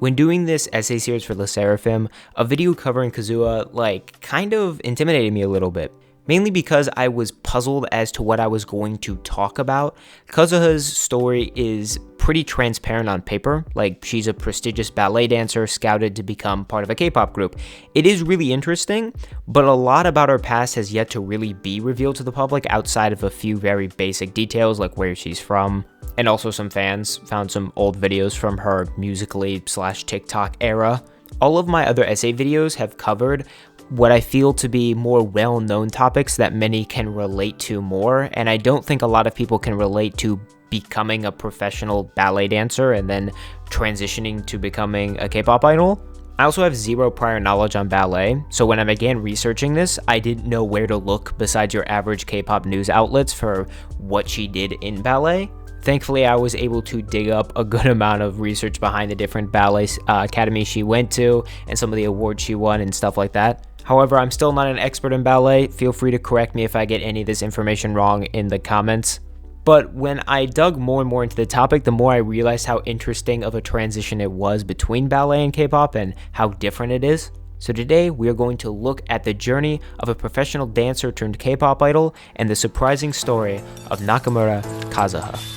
When doing this essay series for Le Sserafim, a video covering Kazuha kind of intimidated me a little bit. Mainly because I was puzzled as to what I was going to talk about. Kazuha's story is pretty transparent on paper. She's a prestigious ballet dancer scouted to become part of a K-pop group. It is really interesting, but a lot about her past has yet to really be revealed to the public outside of a few very basic details like where she's from. And also some fans found some old videos from her Musical.ly/TikTok era. All of my other essay videos have covered what I feel to be more well-known topics that many can relate to more, and I don't think a lot of people can relate to becoming a professional ballet dancer and then transitioning to becoming a K-pop idol. I also have zero prior knowledge on ballet, so when I began researching this, I didn't know where to look besides your average K-pop news outlets for what she did in ballet. Thankfully, I was able to dig up a good amount of research behind the different ballet academies she went to and some of the awards she won and stuff like that. However, I'm still not an expert in ballet. Feel free to correct me if I get any of this information wrong in the comments. But when I dug more and more into the topic, the more I realized how interesting of a transition it was between ballet and K-pop and how different it is. So today, we are going to look at the journey of a professional dancer turned K-pop idol and the surprising story of Nakamura Kazuha.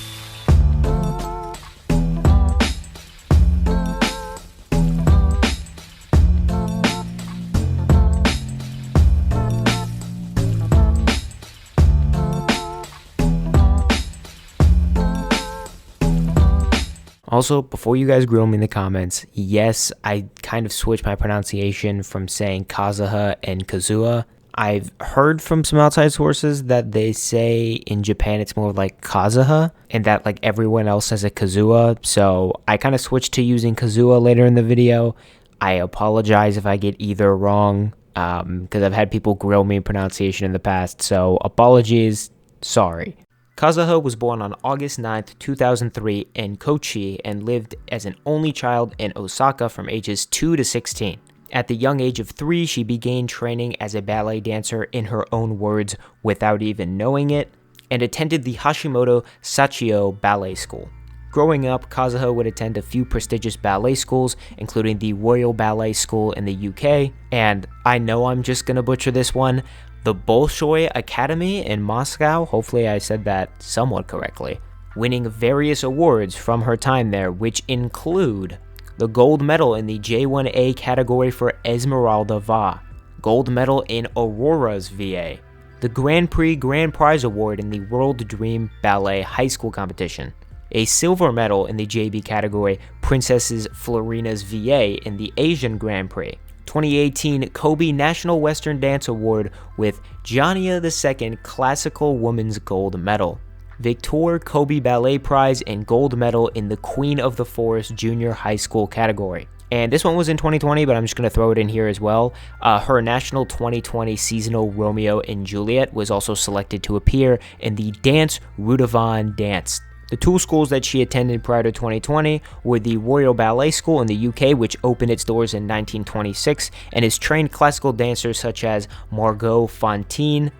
Also, before you guys grill me in the comments, yes, I kind of switched my pronunciation from saying Kazuha and Kazuha. I've heard from some outside sources that they say in Japan it's more like Kazuha, and that everyone else says a Kazuha, so I kind of switched to using Kazuha later in the video. I apologize if I get either wrong, because I've had people grill me in pronunciation in the past, so apologies, sorry. Kazuha was born on August 9th, 2003 in Kochi and lived as an only child in Osaka from ages 2 to 16. At the young age of 3, she began training as a ballet dancer in her own words without even knowing it, and attended the Hashimoto Sachio Ballet School. Growing up, Kazuha would attend a few prestigious ballet schools, including the Royal Ballet School in the UK, and I know I'm just gonna butcher this one, the Bolshoi Academy in Moscow, hopefully I said that somewhat correctly, winning various awards from her time there, which include the gold medal in the J1A category for Esmeralda Va, gold medal in Aurora's VA, the Grand Prix Grand Prize Award in the World Dream Ballet High School Competition, a silver medal in the JB category Princesses Florina's VA in the Asian Grand Prix, 2018 Kobe National Western Dance Award with Jania II Classical Women's Gold Medal, Victor Kobe Ballet Prize and Gold Medal in the Queen of the Forest Junior High School category. And this one was in 2020, but I'm just going to throw it in here as well. Her National 2020 Seasonal Romeo and Juliet was also selected to appear in the Dance Rudavon Dance. The two schools that she attended prior to 2020 were the Royal Ballet School in the UK, which opened its doors in 1926 and has trained classical dancers such as Margot Fonteyn,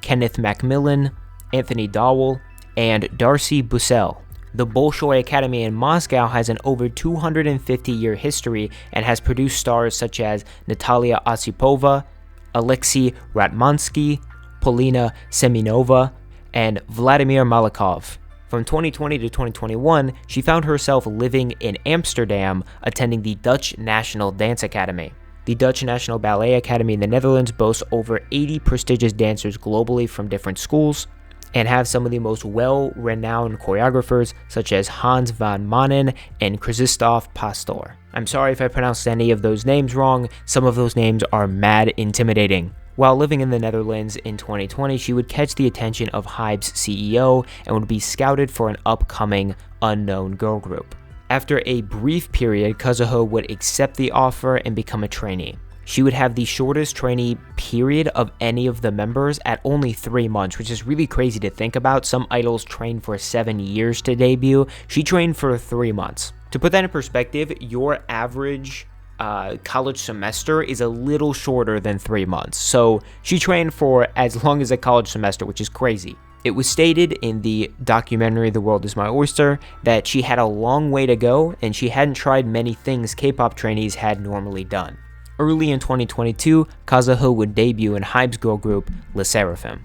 Kenneth Macmillan, Anthony Dowell, and Darcy Bussell. The Bolshoi Academy in Moscow has an over 250-year history and has produced stars such as Natalia Osipova, Alexei Ratmansky, Polina Semenova, and Vladimir Malikov. From 2020 to 2021, she found herself living in Amsterdam, attending the Dutch National Dance Academy. The Dutch National Ballet Academy in the Netherlands boasts over 80 prestigious dancers globally from different schools, and have some of the most well-renowned choreographers such as Hans van Manen and Krzysztof Pastor. I'm sorry if I pronounced any of those names wrong, some of those names are mad intimidating. While living in the Netherlands in 2020, she would catch the attention of Hybe's CEO and would be scouted for an upcoming unknown girl group. After a brief period, Kazuha would accept the offer and become a trainee. She would have the shortest trainee period of any of the members at only 3 months, which is really crazy to think about. Some idols train for 7 years to debut. She trained for 3 months. To put that in perspective, your average college semester is a little shorter than 3 months. So she trained for as long as a college semester, which is crazy. It was stated in the documentary The World Is My Oyster that she had a long way to go and she hadn't tried many things K-pop trainees had normally done. Early in 2022, Kazuha would debut in Hybe's girl group Le Sserafim.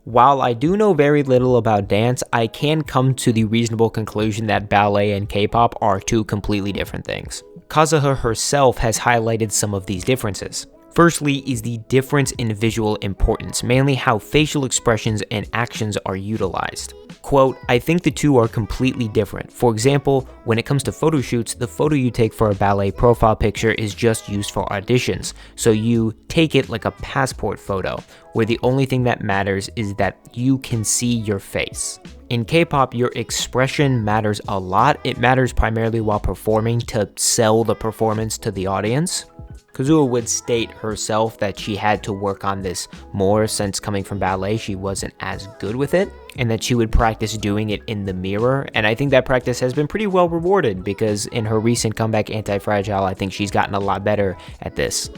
While I do know very little about dance, I can come to the reasonable conclusion that ballet and K-pop are two completely different things. Kazuha herself has highlighted some of these differences. Firstly is the difference in visual importance, mainly how facial expressions and actions are utilized. Quote, I think the two are completely different. For example, when it comes to photo shoots, the photo you take for a ballet profile picture is just used for auditions, so you take it like a passport photo, where the only thing that matters is that you can see your face. In K-pop, your expression matters a lot. It matters primarily while performing to sell the performance to the audience. Kazuha would state herself that she had to work on this more since coming from ballet, she wasn't as good with it, and that she would practice doing it in the mirror, and I think that practice has been pretty well rewarded because in her recent comeback Anti-Fragile, I think she's gotten a lot better at this.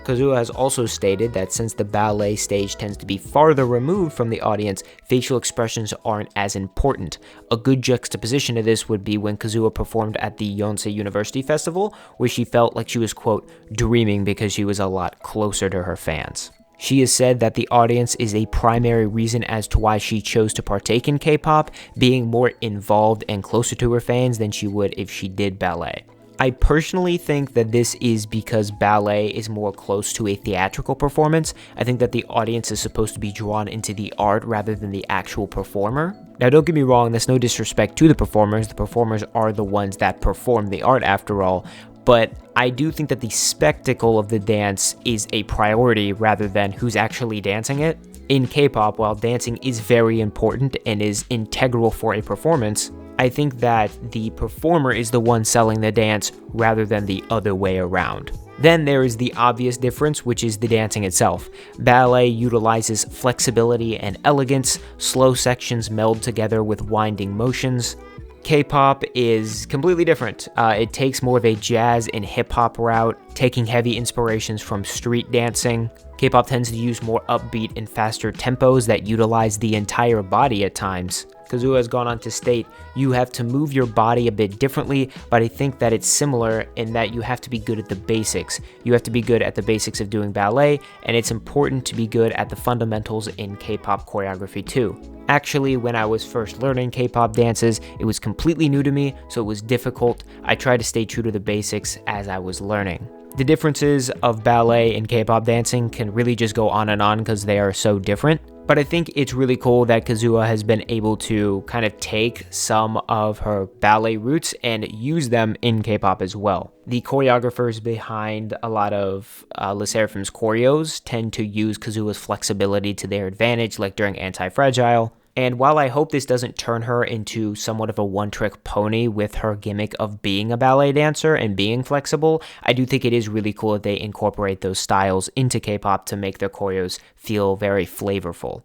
Kazuha has also stated that since the ballet stage tends to be farther removed from the audience, facial expressions aren't as important. A good juxtaposition of this would be when Kazuha performed at the Yonsei University Festival, where she felt like she was, quote, dreaming because she was a lot closer to her fans. She has said that the audience is a primary reason as to why she chose to partake in K-pop, being more involved and closer to her fans than she would if she did ballet. I personally think that this is because ballet is more close to a theatrical performance. I think that the audience is supposed to be drawn into the art rather than the actual performer. Now, don't get me wrong, that's no disrespect to the performers. The performers are the ones that perform the art after all. But I do think that the spectacle of the dance is a priority rather than who's actually dancing it. In K-pop, while dancing is very important and is integral for a performance, I think that the performer is the one selling the dance rather than the other way around. Then there is the obvious difference, which is the dancing itself. Ballet utilizes flexibility and elegance, slow sections meld together with winding motions. K-pop is completely different. It takes more of a jazz and hip-hop route, taking heavy inspirations from street dancing. K-pop tends to use more upbeat and faster tempos that utilize the entire body at times. Kazuha has gone on to state, you have to move your body a bit differently, but I think that it's similar in that you have to be good at the basics. You have to be good at the basics of doing ballet, and it's important to be good at the fundamentals in K-pop choreography too. Actually, when I was first learning K-pop dances, it was completely new to me, so it was difficult. I tried to stay true to the basics as I was learning. The differences of ballet and K-pop dancing can really just go on because they are so different. But I think it's really cool that Kazuha has been able to kind of take some of her ballet roots and use them in K-pop as well. The choreographers behind a lot of Le Sserafim's choreos tend to use Kazuha's flexibility to their advantage, like during Anti-Fragile. And while I hope this doesn't turn her into somewhat of a one-trick pony with her gimmick of being a ballet dancer and being flexible, I do think it is really cool that they incorporate those styles into K-pop to make their choreos feel very flavorful.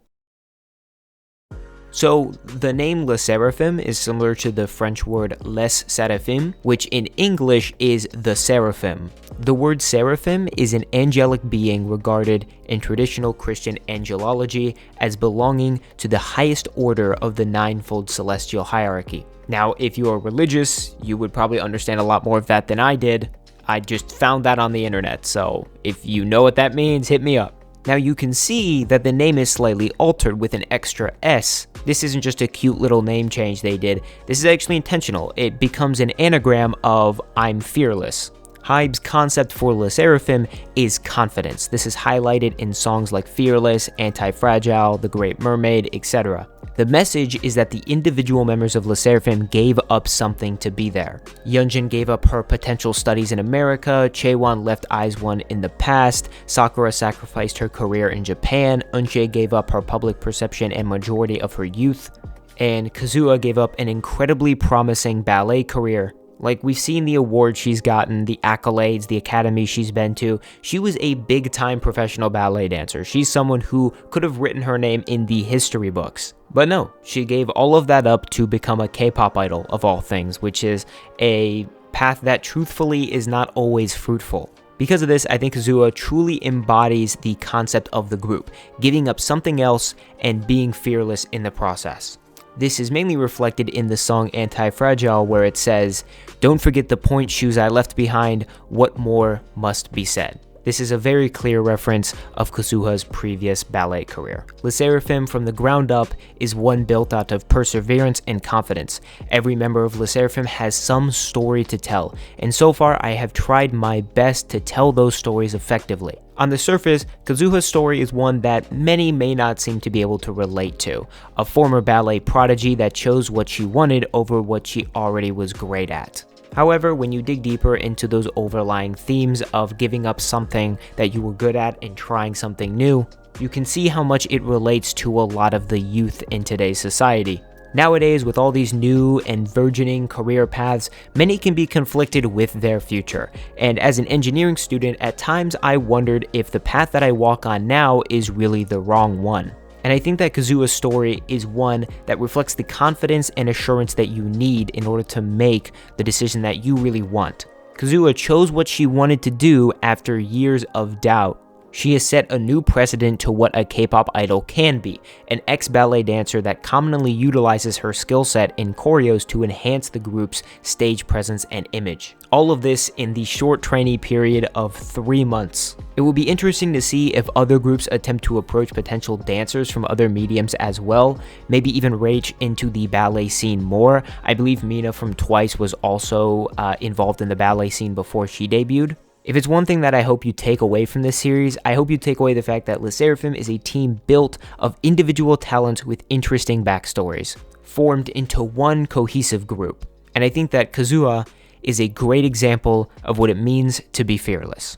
So, the name Le Sserafim is similar to the French word Les Seraphim, which in English is the seraphim. The word seraphim is an angelic being regarded in traditional Christian angelology as belonging to the highest order of the ninefold celestial hierarchy. Now, if you are religious, you would probably understand a lot more of that than I did. I just found that on the internet, so if you know what that means, hit me up. Now you can see that the name is slightly altered with an extra S. This isn't just a cute little name change they did, this is actually intentional. It becomes an anagram of I'm fearless. Hybe's concept for Le Sserafim is confidence. This is highlighted in songs like Fearless, Anti-Fragile, The Great Mermaid, etc. The message is that the individual members of Le Sserafim gave up something to be there. Yeonjun gave up her potential studies in America, Chaewon left IZ*ONE in the past, Sakura sacrificed her career in Japan, Eunchae gave up her public perception and majority of her youth, and Kazuha gave up an incredibly promising ballet career Like, we've seen the awards she's gotten, the accolades, the academy she's been to. She was a big-time professional ballet dancer. She's someone who could have written her name in the history books. But no, she gave all of that up to become a K-pop idol, of all things, which is a path that truthfully is not always fruitful. Because of this, I think Kazuha truly embodies the concept of the group, giving up something else and being fearless in the process. This is mainly reflected in the song Anti-Fragile, where it says, "Don't forget the point shoes I left behind, what more must be said." This is a very clear reference of Kazuha's previous ballet career. Le Sserafim from the ground up is one built out of perseverance and confidence. Every member of Le Sserafim has some story to tell, and so far I have tried my best to tell those stories effectively. On the surface, Kazuha's story is one that many may not seem to be able to relate to. A former ballet prodigy that chose what she wanted over what she already was great at. However, when you dig deeper into those overlying themes of giving up something that you were good at and trying something new, you can see how much it relates to a lot of the youth in today's society. Nowadays, with all these new and burgeoning career paths, many can be conflicted with their future. And as an engineering student, at times I wondered if the path that I walk on now is really the wrong one. And I think that Kazuha's story is one that reflects the confidence and assurance that you need in order to make the decision that you really want. Kazuha chose what she wanted to do after years of doubt. She has set a new precedent to what a K-pop idol can be, an ex-ballet dancer that commonly utilizes her skill set in choreos to enhance the group's stage presence and image. All of this in the short trainee period of 3 months. It will be interesting to see if other groups attempt to approach potential dancers from other mediums as well, maybe even reach into the ballet scene more. I believe Mina from Twice was also involved in the ballet scene before she debuted. If it's one thing that I hope you take away from this series, I hope you take away the fact that Le Sserafim is a team built of individual talents with interesting backstories, formed into one cohesive group. And I think that Kazuha is a great example of what it means to be fearless.